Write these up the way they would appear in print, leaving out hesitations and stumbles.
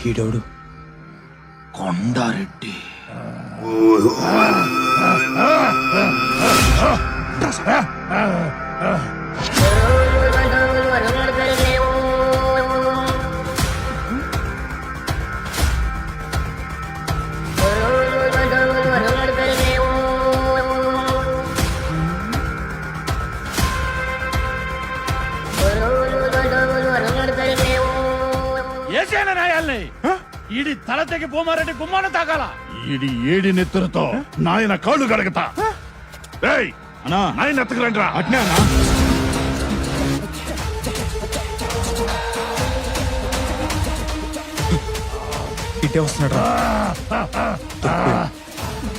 ఈడెవడు? కొండారెడ్డి. ఏసేనా నాయాల్ని ఈడి తల తెగి భూమారెడ్డి గుమ్మాన తాగాల. ఈడి ఏడి నెత్తులతో నాయన కాళ్ళు గడగతా. ఏయ్ అన్నా, నాయన ఎత్తకరండి రా. అట్నే అన్నా. ఇటే వస్తున్నాడు రా.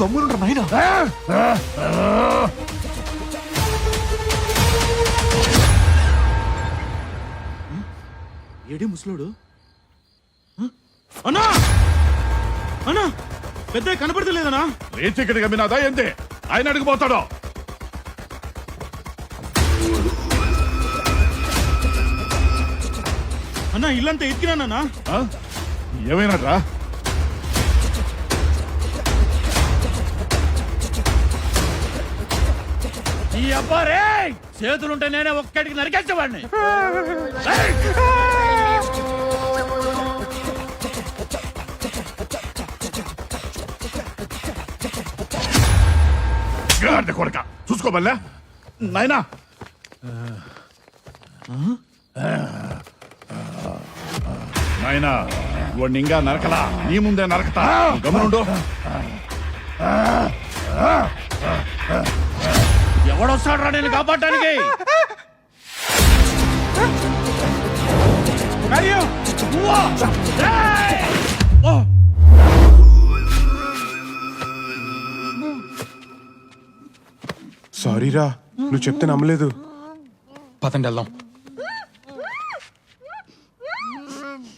గమ్మునుండ్రా నాయన. ఏడి ముసలోడు? అన్నా అన్నా, పెద్ద కనపడతలేదనా? రేచిక్కడి గమ్మినాదా ఏంది? ఆయన అడిగిపోతాడు. అన్నా ఇల్లంతా ఎత్తికిరానా? ఏమైనారా? ఈ అబ్బారే చేతులుంటే నేనే ఒక్కడికి నరికేసేవాడిని. కొడక చూసుకోబల్లా నాయనా. నాయనా వాడిని ఇంకా నరకలా, నీ ముందే నరకతా. గమనుండు. ఎవడొస్తాడ్రా నేను కాపాడటానికి? సారీరా, నువ్వు చెప్తే నమ్మలేదు. పదండి వెళ్దాం.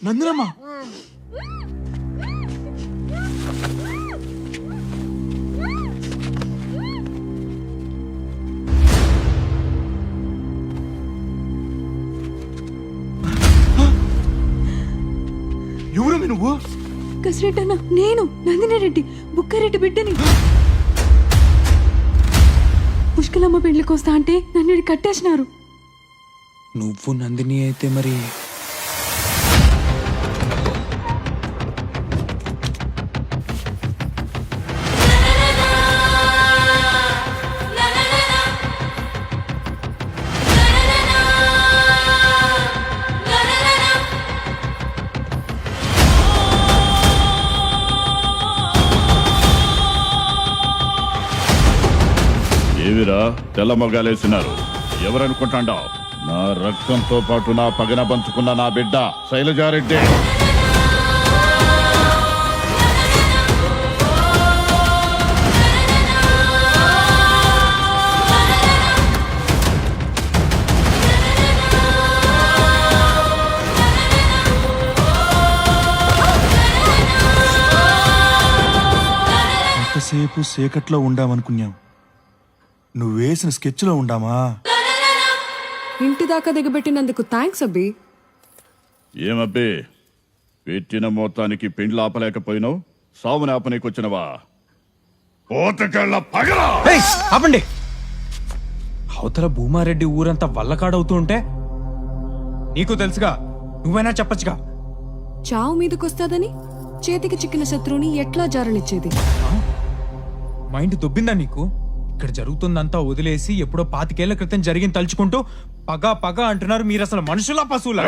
నందినమ్మ, ఎవరమ్మి నువ్వు? కసిరెడ్డి అన్న, నేను నందినిరెడ్డి, బుక్కారెడ్డి బిడ్డని. పుష్కలమ్మ పెళ్లికి వస్తా అంటే నన్ను ఈడ కట్టేసినారు. నువ్వు నందిని అయితే మరి ఏవిరా తెల్ల మొగాలేసినారు? ఎవరనుకుంటాండావు? నా రక్తంతో పాటు నా పగన పంచుకున్న నా బిడ్డ శైలజారెడ్డి. ఎంతసేపు సేకట్లో ఉండామనుకున్నాం, నువ్వేసిన స్కెచ్లో ఉండామా? ఇంటి దాకా దిగబెట్టినందుకు థ్యాంక్స్ అబ్బి. ఏమబ్బే, పెట్టిన మొత్తానికి పెండ్లు ఆపలేకపోయినావు, సావుని ఆపనీకొచ్చినవా? పోతకెళ్ళ పగలా! ఆపండి. అవతల భూమారెడ్డి ఊరంతా వల్లకాడవుతూ ఉంటే నీకు తెలుసుగా, నువ్వైనా చెప్పచ్చుగా. చావు మీదకొస్తాదని చేతికి చిక్కిన శత్రువుని ఎట్లా జారనిచ్చేది? మైండ్ దొబ్బిందా నీకు? ఇక్కడ జరుగుతుందంతా వదిలేసి ఎప్పుడో 25 ఏళ్ల క్రితం జరిగింది తలుచుకుంటూ పగ పగ అంటున్నారు. మీరు అసలు మనుషులా పశువులా?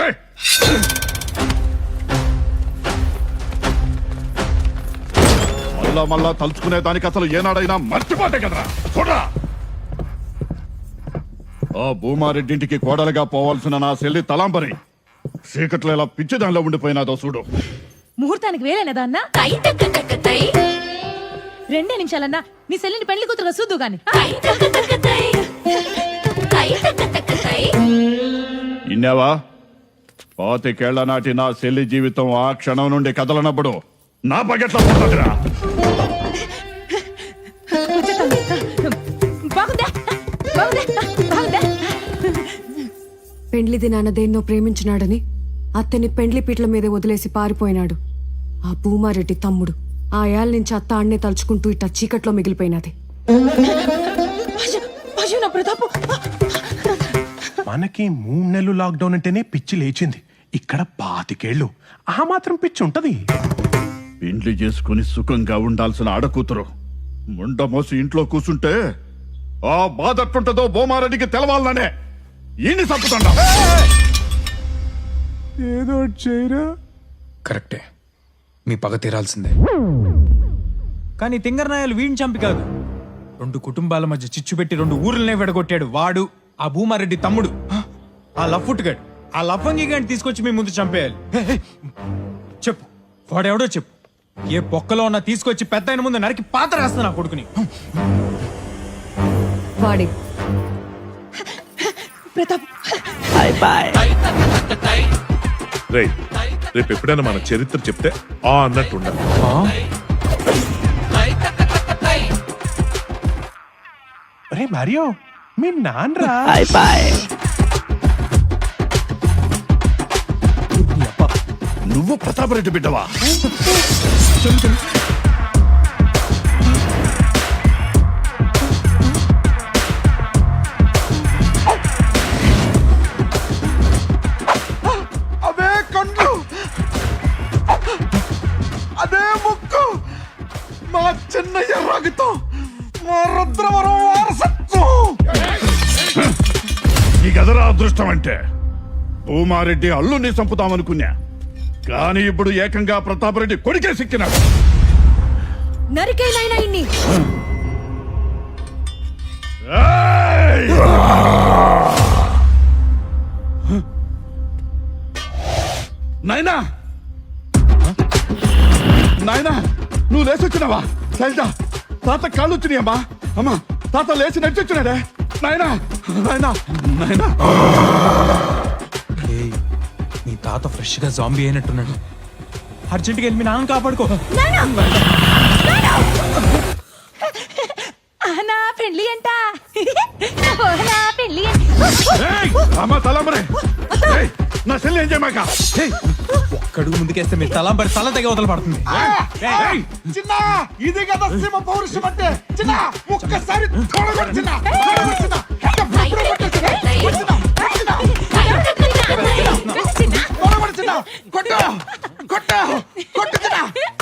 మళ్ళా మళ్ళా తలుచుకునే దానికి అసలు ఏనాడైనా మర్చిపోతే కదరా. చూడరా, ఆ భూమారెడ్డింటికి కోడలుగా పోవాల్సిన నా చెల్లి తలాంబరి చీకట్లో ఇలా పిచ్చి దానిలో ఉండిపోయినాదో చూడు. ముహూర్తానికి వేరేనదా అన్నా? 2 నిమిషాలన్నా నీ సెల్లిని పెళ్లి కూతురు చూద్దు గాని. ఇన్నావా? 25 ఏళ్ల నాటి నా చెల్లి జీవితం ఆ క్షణం నుండి కదలనప్పుడు నా పగెట్ల పోతుందిరా. పెండ్లి దినాన దేన్నో ప్రేమించినాడని అత్తని పెండ్లి పీటల మీద వదిలేసి పారిపోయినాడు. ఆ భూమారెడ్డి తమ్ముడు ఆ ఏళ్ళ నుంచి అత్త ఆడనే తలుచుకుంటూ ఇట్లా చీకట్లో మిగిలిపోయినది. అయ్యో నా ప్రతాపు. మనకి 3 నెలలు లాక్డౌన్ అంటేనే పిచ్చి లేచింది. ఇక్కడ 25 ఏళ్ళు ఆ మాత్రం పిచ్చి ఉంటది. ఇండ్లు చేసుకుని సుఖంగా ఉండాల్సిన ఆడకూతురు ముండమోసి ఇంట్లో కూర్చుంటే ఆ బాధ ఎట్టుంటదో బోమారెడ్డికి తెలవాలనే ఈయన్ని చంపుతుండా. ఏదో చేయరా. కరెక్టే, మీ పగ తీరాల్సిందే. కానీ తింగరనాయాలు వీడిని చంపి కాదు, 2 కుటుంబాల మధ్య చిచ్చు పెట్టి 2 ఊర్లనే విడగొట్టాడు వాడు, ఆ భూమారెడ్డి తమ్ముడు, ఆ లఫ్ఫుట్టుగాడు. ఆ లఫంగి గాడిని తీసుకొచ్చి మీ ముందు చంపేయాలి. చెప్పు, వాడెవడో చెప్పు. ఏ పొక్కలో ఉన్నా తీసుకొచ్చి పెద్ద ఆయన ముందు నరికి పాత రాస్తా నా కొడుకుని. వాడే ప్రతాప్ రేపు ఎప్పుడైనా మన చరిత్ర చెప్తే ఆ అన్నట్టు ఉండాలి. అరే మారియో, మీ నాన్నరా? నువ్వు ప్రతాపరెడ్డి బిడ్డవా? అవే కండ్లు, అదే ముక్కు, మా చిన్నయ్య రక్తం, మా రుద్రవరం వారసత్వం. ఈ గదరా అదృష్టం అంటే. భూమారెడ్డి అల్లుని చంపుతామనుకున్నా, కానీ ఇప్పుడు ఏకంగా ప్రతాపరెడ్డి కొడుకే సిక్కినాడు. నరికేనైనా ఇన్ని ఏయ్! నాయనా, నాయనా, నువ్వు లేచొచ్చినావా? శైలజ, తాత కాళ్ళు వచ్చినాయమ్మా. అమ్మా, తాత లేచి నడిచొచ్చినాడే. నాయనా, నాయనా, నాయనా. ఏయ్, నీ తాత ఫ్రెష్ గా జాంబీ అయినట్టున్నాడు. అర్జెంట్గా వెళ్ళి మీ నాన్న కాపాడుకో. నా పెళ్లి అంట. నా పెళ్లి ఏయ్! అమ్మా, తలమరే. ఏయ్, నా చెల్లి ఏం చేయమాక. ఏయ్! ఒక్కడుగు ముందుకేస్తే మీ తల పడి తల తెగ అవతల పడుతుంది. ఏయ్! చిన్న, ఇది కదా సింహ పౌరుషం అంటే. చిన్న, ఒక్కసారి తొడగొట్టు చిన్న, తొడగొట్టు చిన్న. ఎప్పుడు కొట్టు చిన్న, చిన్న, చిన్న. తొడగొట్టు చిన్న, కొట్టు, కొట్టు, కొట్టు చిన్న,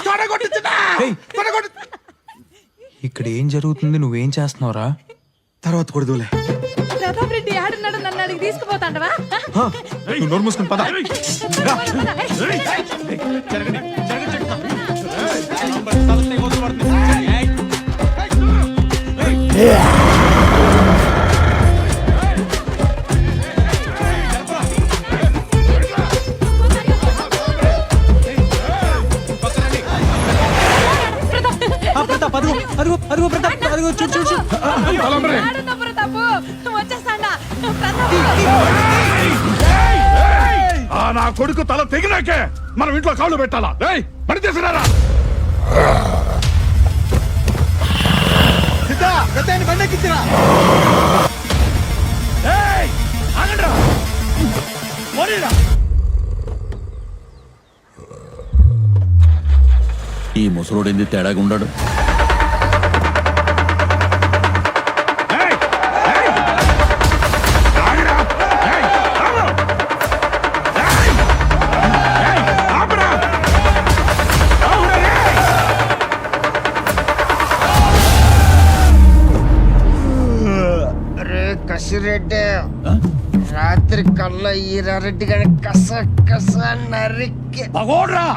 తొడగొట్టు చిన్న, ఏయ్! తొడగొట్టు. ఇక్కడ ఏం జరుగుతుంది, నువ్వేం చేస్తున్నావురా? తర్వాత కొడదులే. ప్రతాప్ రెడ్డి ఆడున్నాడు, నన్ను అడిగి తీసుకుపోతాండవా? నువ్వు నోరు మూసుకుని పద. ప్రతాప్, అదిగో ప్రతాప్, అదిగో చూడు చూడు చూడు. తలమరే. ఆడున్నా ప్రతాపు, వచ్చేస్తాడా ప్రతాప్. ఆ నా కొడుకు తల తెగినాకే మనం ఇంట్లో కాళ్ళు పెట్టాలా? ఏయ్, పని చేసినారా? ఏయ్, ఆగండ్రా. పోనీరా. ఈ ముసలోడింది తేడాగా ఉన్నాడు. ఏయ్, ఏయ్, ఆగరా. ఏయ్, ఆగు. ఏయ్, ఏయ్, ఆపురా. ఆగురా, ఏయ్. అరే కసిరెడ్డి, రాత్రి కల్లా ఈరారెడ్డి గాని కస కస నరికి పగోడ్రా.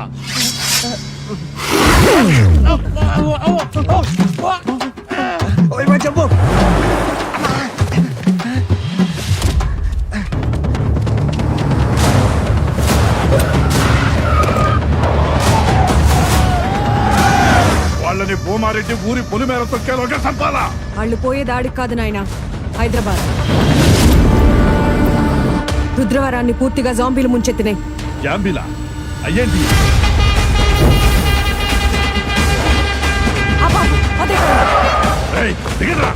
చెప్పు. వాళ్ళని భూమారెడ్డి ఊరి పొలిమేర తొక్కేలోగా చంపాలా? వాళ్ళు పోయే దాడికి కాదు నాయన, హైదరాబాద్. రుద్రవరాన్ని పూర్తిగా జాంబీలు ముంచెత్తినాయి. జాంబిలా అయ్యేంటి? అబ్బా, అదే ఏయ్, దిగరా.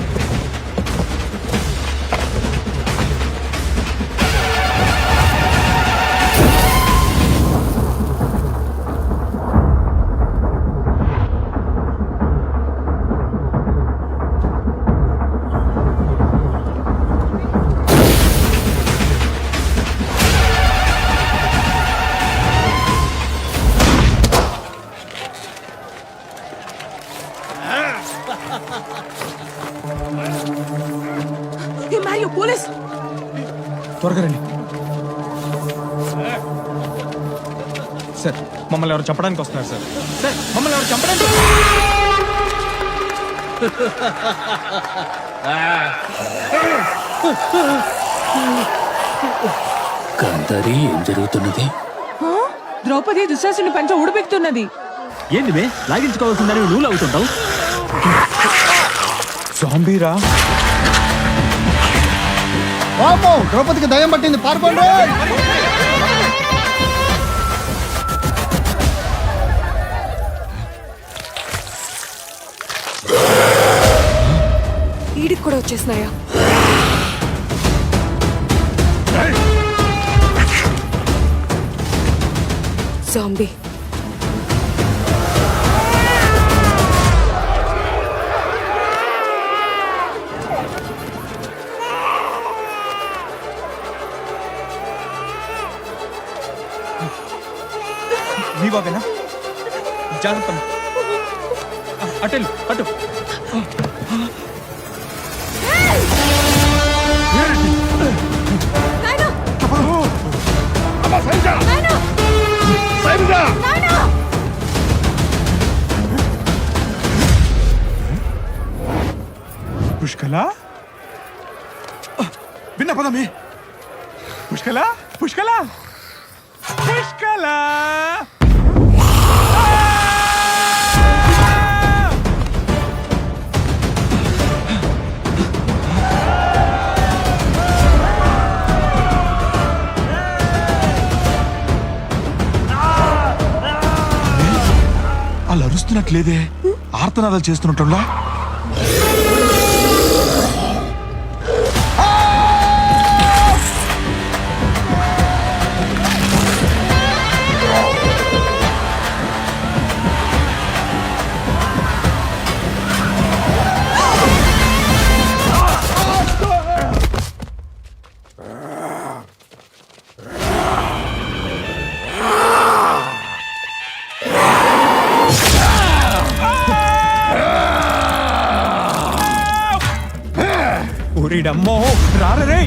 త్వరగా రండి సార్. మమ్మల్ని ఎవరు చంపడానికి వస్తున్నారు సార్. సార్ మమ్మల్ని ఎవరు చంపడానికి కాంతారి ఏం జరుగుతున్నది? ద్రౌపది దుశ్శాసుని పంచ ఉడిపెక్కుతున్నది. ఏంది మే లాగించుకోవాల్సిందని నువ్వు లాగుతుంటావు? జాంబీరా? ద్రౌపదికి దయ్యం పట్టింది, పారిపోండి. ఈడికి కూడా వచ్చేసినాయా? జాంబీ. మీ బాబేనా? జాగ్రత్త. అటు అటు. అమ్మా శైలజ! శైలజ! పుష్కల విన్న పదమి. పుష్కల పుష్కల పుష్కల వాళ్ళు అరుస్తున్నట్లేదే, ఆర్తనాదాలు చేస్తున్నట్లా. ఊరిడమ్మో రారే.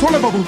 చూడలే బాబు